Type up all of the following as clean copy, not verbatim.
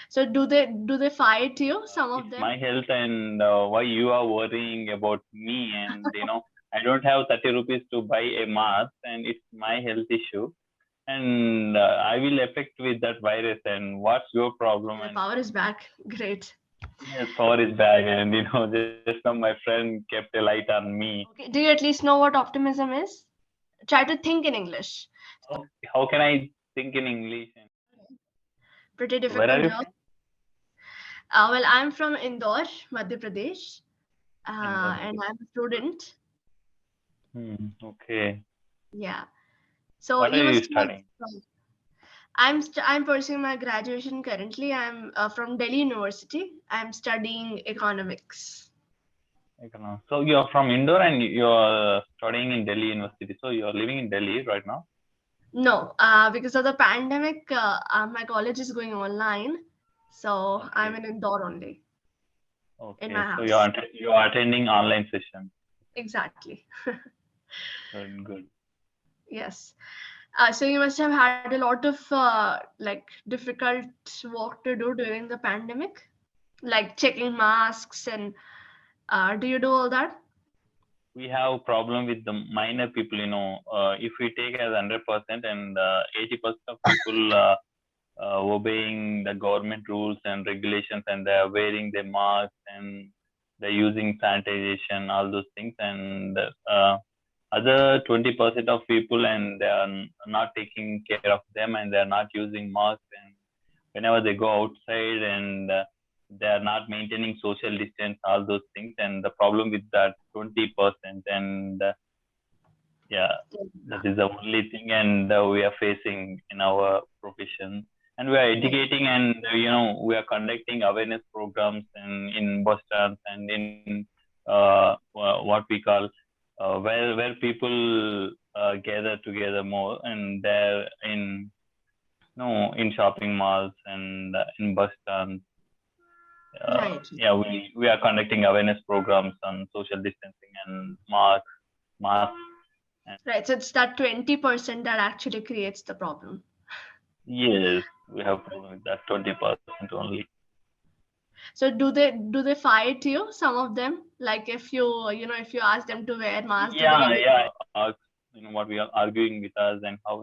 So do they fight you, some of It's them? my health, and why you are worrying about me? And I don't have 30 rupees to buy a mask, and it's my health issue, and I will affect with that virus. And what's your problem? Okay, the And power is back. Great. yes, power is back, and just now my friend kept a light on me. Okay, do you at least know what optimism is? Try to think in English. How can I think in English? And Pretty where are difficult you job. from? Well, I'm from Indore, Madhya Pradesh, Indore. and I'm a student. Okay. Yeah. So What you are you must have. studying? I'm pursuing my graduation currently. I'm from Delhi University. I'm studying economics. Economics. So you're from Indore and you're studying in Delhi University. So you're living in Delhi right now. No, because of the pandemic, my college is going online, so I'm Okay. in Indore only, in my Okay. So house. you're attending online session. Exactly. Good. Good. Yes. So you must have had a lot of like difficult work to do during the pandemic, like checking masks and do you do all that? We have problem with the minor people. If we take as 100% and 80% of people obeying the government rules and regulations, and they are wearing their masks, and they're using sanitization, all those things, and other 20% of people, and they are not taking care of them, and they are not using masks, and whenever they go outside, and they are not maintaining social distance, all those things, and the problem with that 20%, and yeah, that is the only thing, and we are facing in our profession, and we are Right. educating, and we are conducting awareness programs in bus stands, and in what we call where people gather together more, and they're in in shopping malls, and in bus stands. Right. Yeah, we are conducting awareness programs on social distancing and mask. And Right. So it's that 20% that actually creates the problem. yes, we have problem with that 20% only. So do they fight you, some of them? Like if you ask them to wear mask, do they Yeah, get yeah. What we are arguing with us, and how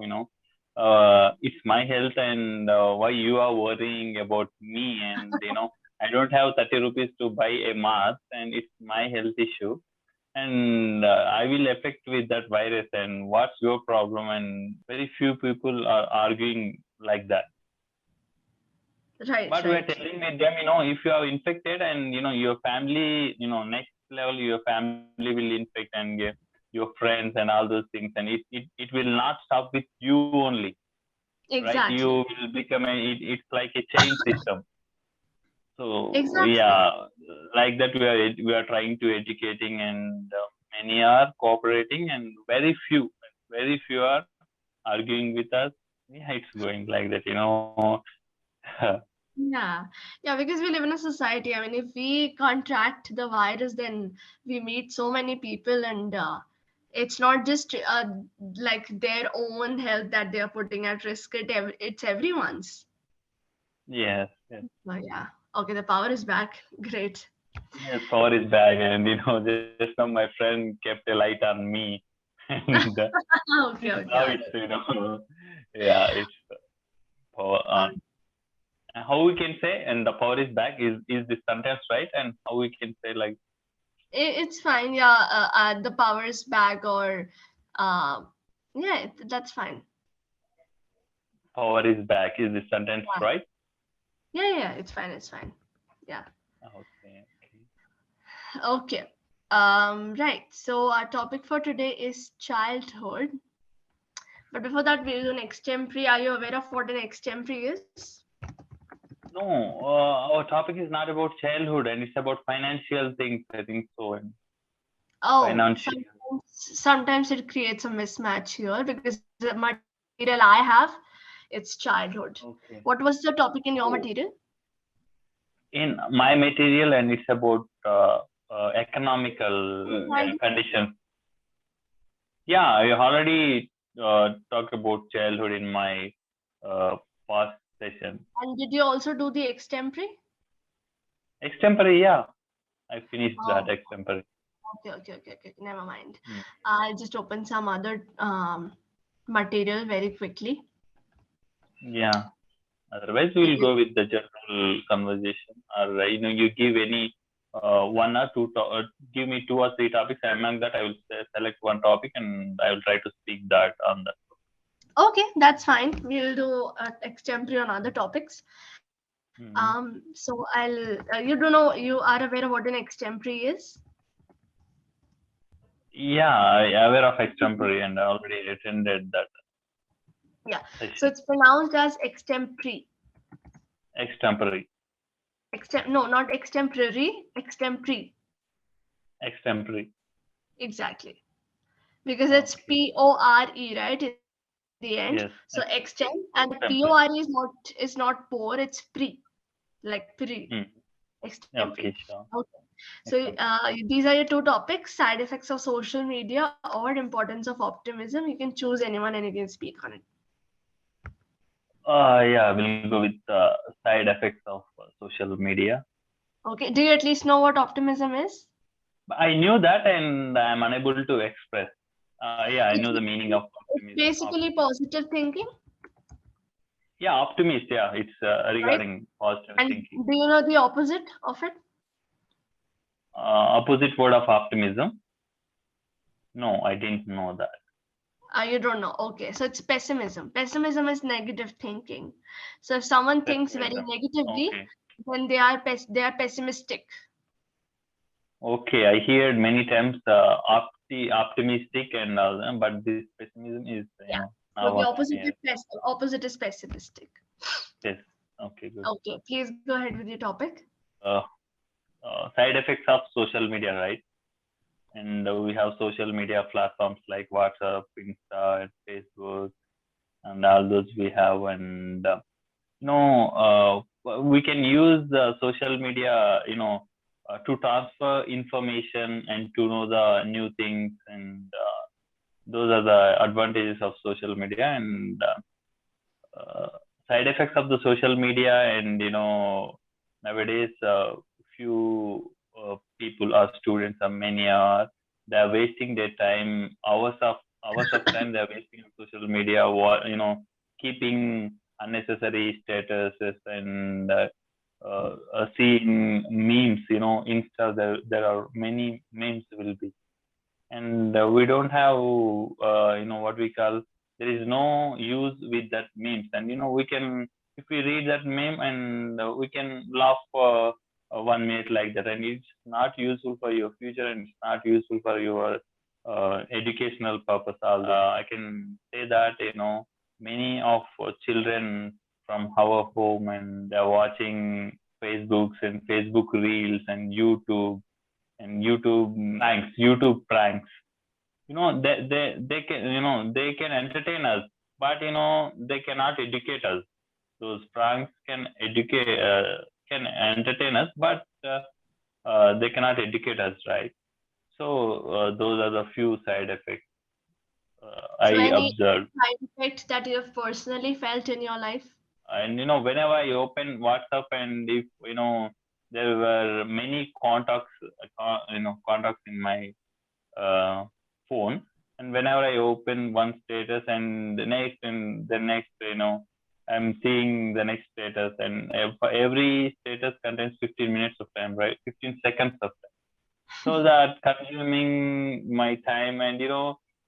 it's my health, and why you are worrying about me? And I don't have 30 rupees to buy a mask, and it's my health issue, and I will affect with that virus. And what's your problem? And very few people are arguing like that. right, But we are right. telling with them, if you are infected, and your family, next level, your family will infect, and your friends and all those things, and it will not stop with you only, right? You Exactly. will become it's like a chain system. So Exactly. yeah, like that we are trying to educating, and many are cooperating, and very few are arguing with us. Yeah, it's going like that. Yeah. Yeah, because we live in a society. I mean, if we contract the virus, then we meet so many people, and it's not just like their own health that they are putting at risk. It's everyone's. Yes, yes. Oh, yeah. Okay, the power is back. Great. Yes, power is back, and just now my friend kept a light on me, and Okay, okay, now all it's right. yeah, it's power Uh, on. And how we can say, and the power is back, is this sentence right? And how we can say like it's fine. Yeah, the power is back, or uh, yeah, that's fine. power is back? Is this sentence Yeah, right? yeah, yeah. It's fine. It's fine. Yeah. Okay, okay. Okay. Right. So our topic for today is childhood. But before that, we'll do an extempore. Are you aware of what an extempore is? No, our topic is not about childhood, and it's about financial things, I think so, and Oh, financial. sometimes it creates a mismatch here because the material I have, it's childhood. What was Okay. the topic in your material? So in my material, and it's about economical Childhood. conditions. Yeah, I already talked about childhood in my uh, past session. And did you also do the extempore? Extempore, yeah, I finished that Oh, extempore. okay. Never mind. Hmm. I'll just open some other material very quickly. Yeah. Otherwise, we'll Okay. go with the general conversation, or you give any one or two. Give me two or three topics. Among that, I will select one topic and I will try to speak that on that. Okay, that's fine. We'll do extempore on other topics. Hmm. So you do know, you are aware of what an extempore is? Yeah, I aware of extempore and I already attended that Yeah. So session. it's pronounced as extempore. Extempore, No, not extemporary, extempore. extempore. Exactly. Because it's Okay. PORE, right, in the end. So Yes, extend, and the PORE extempore. is not poor, it's pre, like pre, Hmm. extempore. Okay, sure. Okay. So Extempore. these are your two topics: side effects of social media or importance of optimism. You can choose anyone and you can speak on it. Yeah, we'll go with side effects of social media. Okay. Do you at least know what optimism is? I knew that and I'm unable to express. Yeah, I know It's the meaning of it's optimism. basically positive thinking, Yeah, optimist. Yeah, it's right? regarding positive And thinking. do you know the opposite of it? Opposite word of optimism. No, I didn't know that. You don't know. Okay, so it's pessimism. Pessimism is negative thinking. So if someone thinks very Pessimism. negatively, Okay. then they are pessimistic. Okay, I heard many times optimistic and all, but this pessimism is, Yeah. So now the what I'm opposite hearing. is opposite is pessimistic. Yes. Okay, good. Okay, please go ahead with your topic. Uh, Side effects of social media, right? And we have social media platforms like WhatsApp, Insta, and Facebook, and all those we have. And we can use the social media, to transfer information and to know the new things. And those are the advantages of social media. And uh, side effects of the social media. And nowadays, few people or students, or many are, they're wasting their time, hours of time they're wasting on social media, keeping unnecessary statuses and seeing memes. Insta, there are many memes will be, and we don't have, what we call, there is no use with that memes. And we can, if we read that meme, and we can laugh for 1 minute like that, and it's not useful for your future, and it's not useful for your educational purpose. Although I can say that, many of children from our home, and they're watching Facebooks and Facebook Reels and YouTube pranks. They can, they can entertain us, but they cannot educate us. Those pranks can entertain us, but they cannot educate us, right? So those are the few side effects I So any observed. side effect that you have personally felt in your life? And whenever I open WhatsApp, and if there were many contacts in my uh, phone. And whenever I open one status and the next, I'm seeing the next status, and for every status contains 15 minutes of time, right? 15 seconds of time. So that consuming my time. And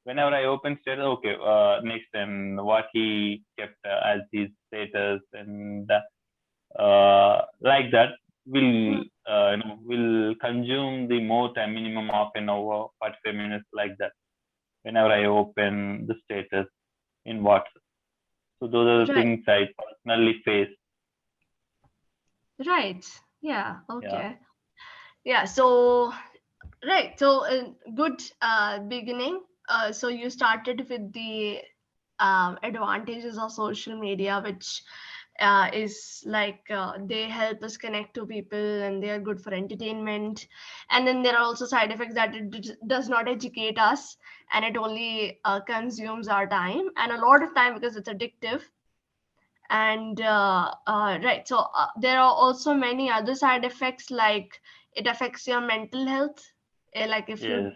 whenever I open status, okay, next, and what he kept as his status, and like that will consume the more time, minimum of an hour, 45 minutes, like that, whenever I open the status in WhatsApp. So those are the Right. things I personally face. Right. Yeah. Yeah. Okay. Yeah. So right. So good beginning. So you started with the advantages of social media, which is like they help us connect to people and they are good for entertainment. And then there are also side effects that it does not educate us and it only consumes our time and a lot of time because it's addictive. And right, so there are also many other side effects, like it affects your mental health. Like if you Yes.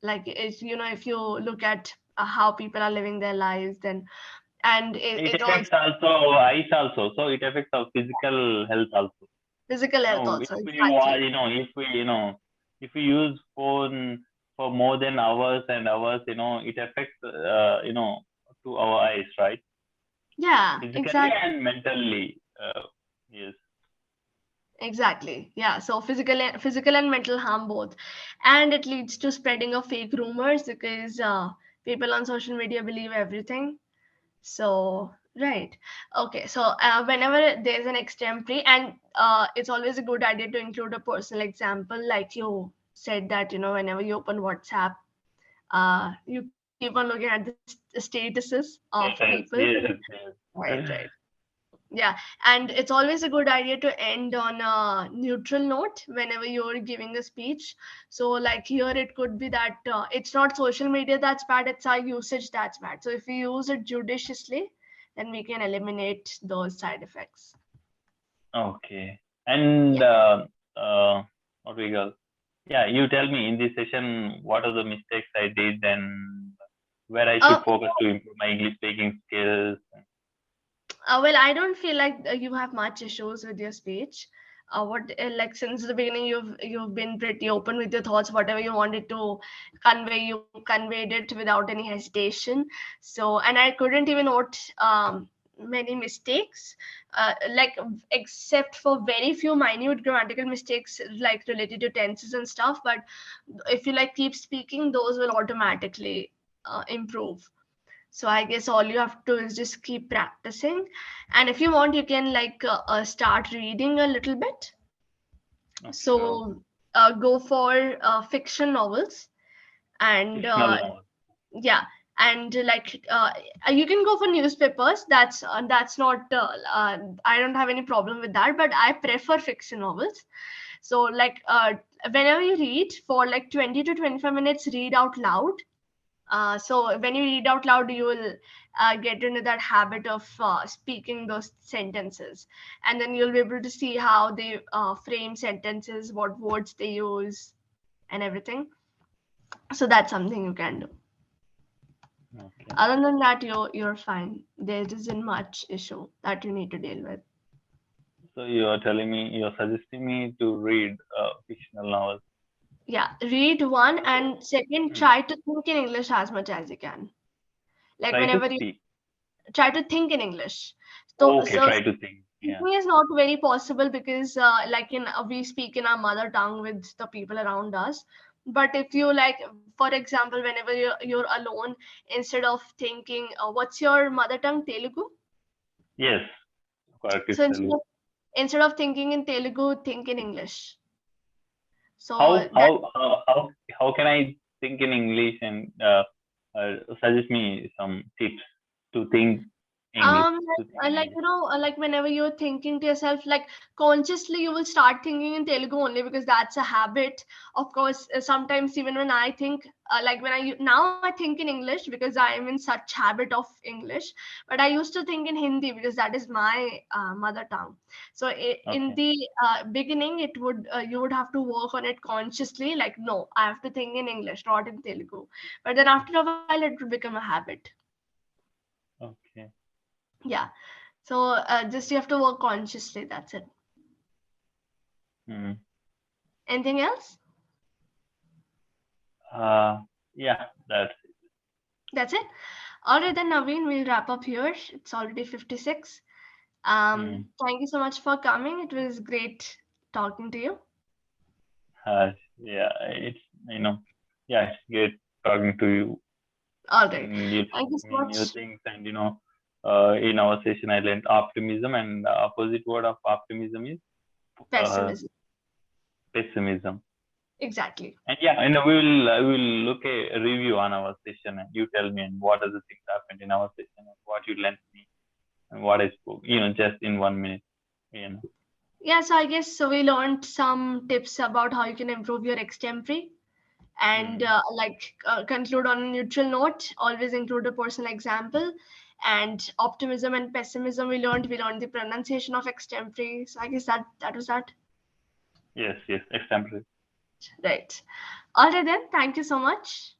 like if if you look at how people are living their lives, then and It it also affects also eyes also. So it affects our physical health also. physical health No, if also, we want, exactly. if we, if we use phone for more than hours and hours, it affects, to our eyes, right? Yeah, Physically exactly. and mentally. Yes. Exactly. Yeah. So physical and mental harm both, and it leads to spreading of fake rumors because people on social media believe everything. So right. Okay. So whenever there's an extempore, and it's always a good idea to include a personal example, like you said that whenever you open WhatsApp, you keep on looking at the statuses of people. Yes. Yes. Right. Yes. Right. Yeah, and it's always a good idea to end on a neutral note whenever you're giving a speech. So, like here, it could be that it's not social media that's bad, it's our usage that's bad. So, if we use it judiciously, then we can eliminate those side effects. Okay. And Yeah. what we call? Yeah, you tell me in this session what are the mistakes I did and where I should Uh, focus to improve my English speaking skills. well, I don't feel like you have much issues with your speech. What like since the beginning, you've been pretty open with your thoughts. Whatever you wanted to convey, you conveyed it without any hesitation. So, and I couldn't even note many mistakes, like except for very few minute grammatical mistakes, like related to tenses and stuff. But if you like keep speaking, those will automatically improve. So I guess all you have to do is just keep practicing. And if you want, you can like start reading a little bit. Okay. So go for fiction novels, and Fictional novel. yeah, and you can go for newspapers. That's not I don't have any problem with that, but I prefer fiction novels. So like whenever you read for like 20 to 25 minutes, read out loud. So when you read out loud, you will get into that habit of speaking those sentences, and then you'll be able to see how they frame sentences, what words they use, and everything. So that's something you can do. Okay. Other than that, you're fine. There isn't much issue that you need to deal with. So you're suggesting me to read fictional novels. Yeah, read one, So and second, hmm, try to think in English as much as you can. Like try to whenever you speak. try to think in English. Okay, So try to think. Yeah. speaking is not very possible because like in we speak in our mother tongue with the people around us. But if you like, for example, whenever you're alone, instead of thinking, what's your mother tongue, Telugu? Yes, correct. It's So Telugu. instead of thinking in Telugu, think in English. So How that how how how how can I think in English and suggest me some tips to think English to think in like English. like whenever you're thinking to yourself, like consciously you will start thinking in Telugu only because that's a habit. Of course, sometimes even when I think like when now I think in English because I am in such habit of English, but I used to think in Hindi because that is my mother tongue. So in Okay. the beginning, it would you would have to work on it consciously, like no, I have to think in English, not in Telugu. But then after a while, it would become a habit. Okay. Yeah. So just you have to work consciously. That's it. Hmm. Anything else? Yeah, that's That's it. All right, then, Naveen, we'll wrap up here. It's already 56. hmm. Thank you so much for coming. It was great talking to you. Yeah, it's you know, yeah, it's great talking to you. All right. And you Thank you taught so me new much. things, and in our session, I learned optimism, and the opposite word of optimism is uh, Pessimism. pessimism. Exactly. And yeah, we will look a review on our session, and you tell me and what are the things happened in our session, and what you learned me, and what I spoke. Just in 1 minute. You know. Yeah, so I guess so we learned some tips about how you can improve your extempore, and Hmm. conclude on a neutral note. Always include a personal example, and optimism and pessimism we learned. We learned the pronunciation of extempore. So I guess that was that. Yes, example. Right. All right then. Thank you so much.